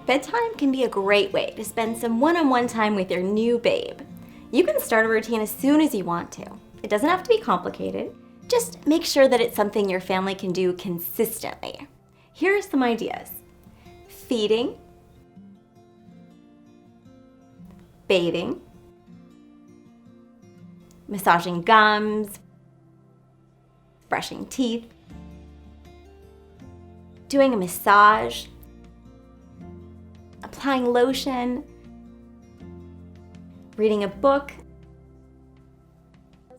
Bedtime can be a great way to spend some one-on-one time with your new babe. You can start a routine as soon as you want to. It doesn't have to be complicated. Just make sure that it's something your family can do consistently. Here are some ideas. Feeding, bathing, massaging gums, brushing teeth, doing a massage, applying lotion, reading a book,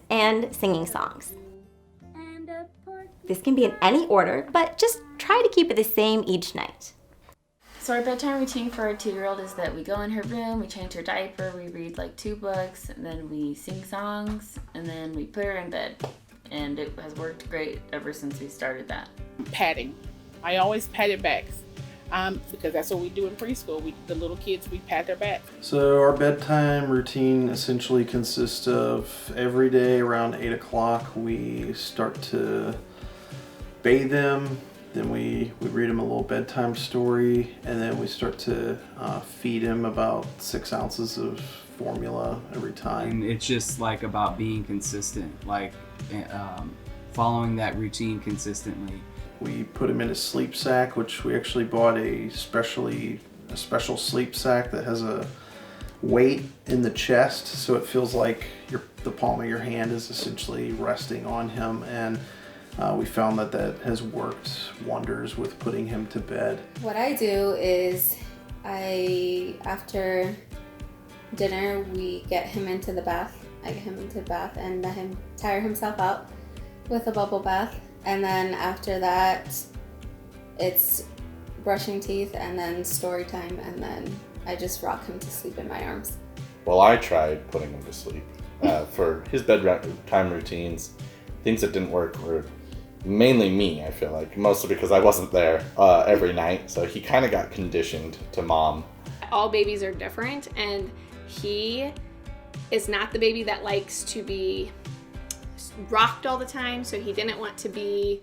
and singing songs. This can be in any order, but just try to keep it the same each night. So our bedtime routine for our 2-year-old is that we go in her room, we change her diaper, we read like 2 books, and then we sing songs, and then we put her in bed. And it has worked great ever since we started that. Patting. I always pat it back because that's what we do in preschool. The little kids, we pat their back. So our bedtime routine essentially consists of every day around 8 o'clock we start to bathe them, then we read him a little bedtime story, and then we start to feed him about 6 ounces of formula every time. And it's just like about being consistent, like following that routine consistently. We put him in a sleep sack, which we actually bought a special sleep sack that has a weight in the chest, so it feels like the palm of your hand is essentially resting on him, and we found that has worked wonders with putting him to bed. What I do is after dinner, we get him into the bath. I get him into the bath and let him tire himself out with a bubble bath. And then after that, it's brushing teeth and then story time, and then I just rock him to sleep in my arms. Well, I tried putting him to sleep. For his bedtime routines, things that didn't work were mainly me, I feel like, mostly because I wasn't there every night, so he kind of got conditioned to mom. All babies are different, and he is not the baby that likes to be rocked all the time, so he didn't want to be,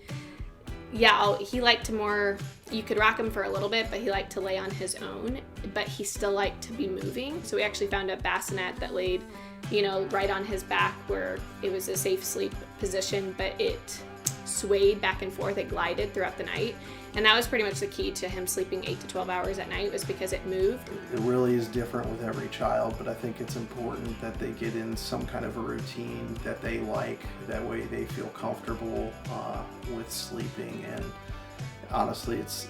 he liked to more, you could rock him for a little bit, but he liked to lay on his own, but he still liked to be moving. So we actually found a bassinet that laid, right on his back where it was a safe sleep position, but it swayed back and forth, it glided throughout the night. And that was pretty much the key to him sleeping 8 to 12 hours at night, was because it moved. It really is different with every child, but I think it's important that they get in some kind of a routine that they like. That way they feel comfortable with sleeping, and honestly, it's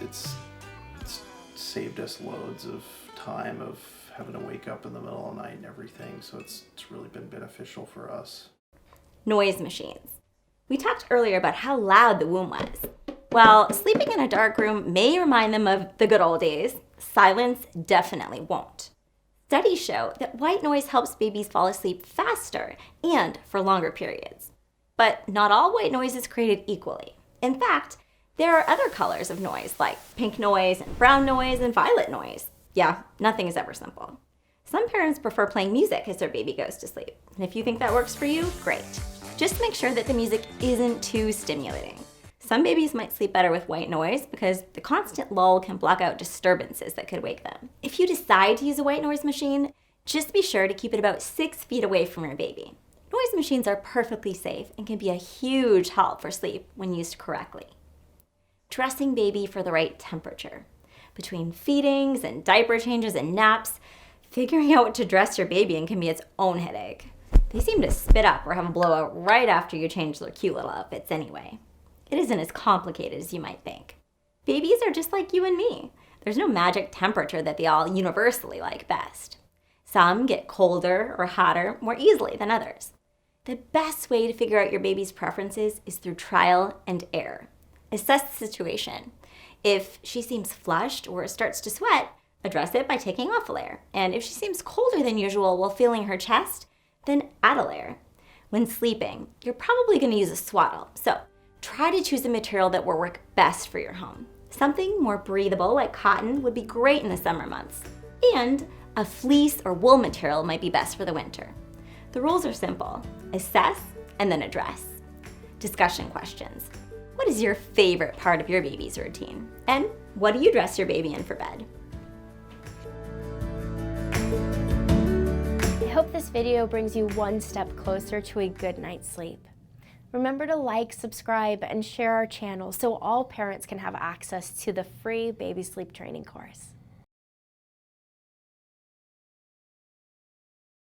saved us loads of time of having to wake up in the middle of the night and everything, so it's really been beneficial for us. Noise machines. We talked earlier about how loud the womb was. While sleeping in a dark room may remind them of the good old days, silence definitely won't. Studies show that white noise helps babies fall asleep faster and for longer periods. But not all white noise is created equally. In fact, there are other colors of noise, like pink noise and brown noise and violet noise. Yeah, nothing is ever simple. Some parents prefer playing music as their baby goes to sleep. And if you think that works for you, great. Just make sure that the music isn't too stimulating. Some babies might sleep better with white noise because the constant lull can block out disturbances that could wake them. If you decide to use a white noise machine, just be sure to keep it about 6 feet away from your baby. Noise machines are perfectly safe and can be a huge help for sleep when used correctly. Dressing baby for the right temperature. Between feedings and diaper changes and naps, figuring out what to dress your baby in can be its own headache. They seem to spit up or have a blowout right after you change their cute little outfits anyway. It isn't as complicated as you might think. Babies are just like you and me. There's no magic temperature that they all universally like best. Some get colder or hotter more easily than others. The best way to figure out your baby's preferences is through trial and error. Assess the situation. If she seems flushed or starts to sweat, address it by taking off a layer. And if she seems colder than usual while feeling her chest, then add a layer. When sleeping, you're probably going to use a swaddle, so try to choose a material that will work best for your home. Something more breathable like cotton would be great in the summer months, and a fleece or wool material might be best for the winter. The rules are simple: assess and then address. Discussion questions. What is your favorite part of your baby's routine? And what do you dress your baby in for bed? hope this video brings you one step closer to a good night's sleep. Remember to like, subscribe, and share our channel so all parents can have access to the free baby sleep training course.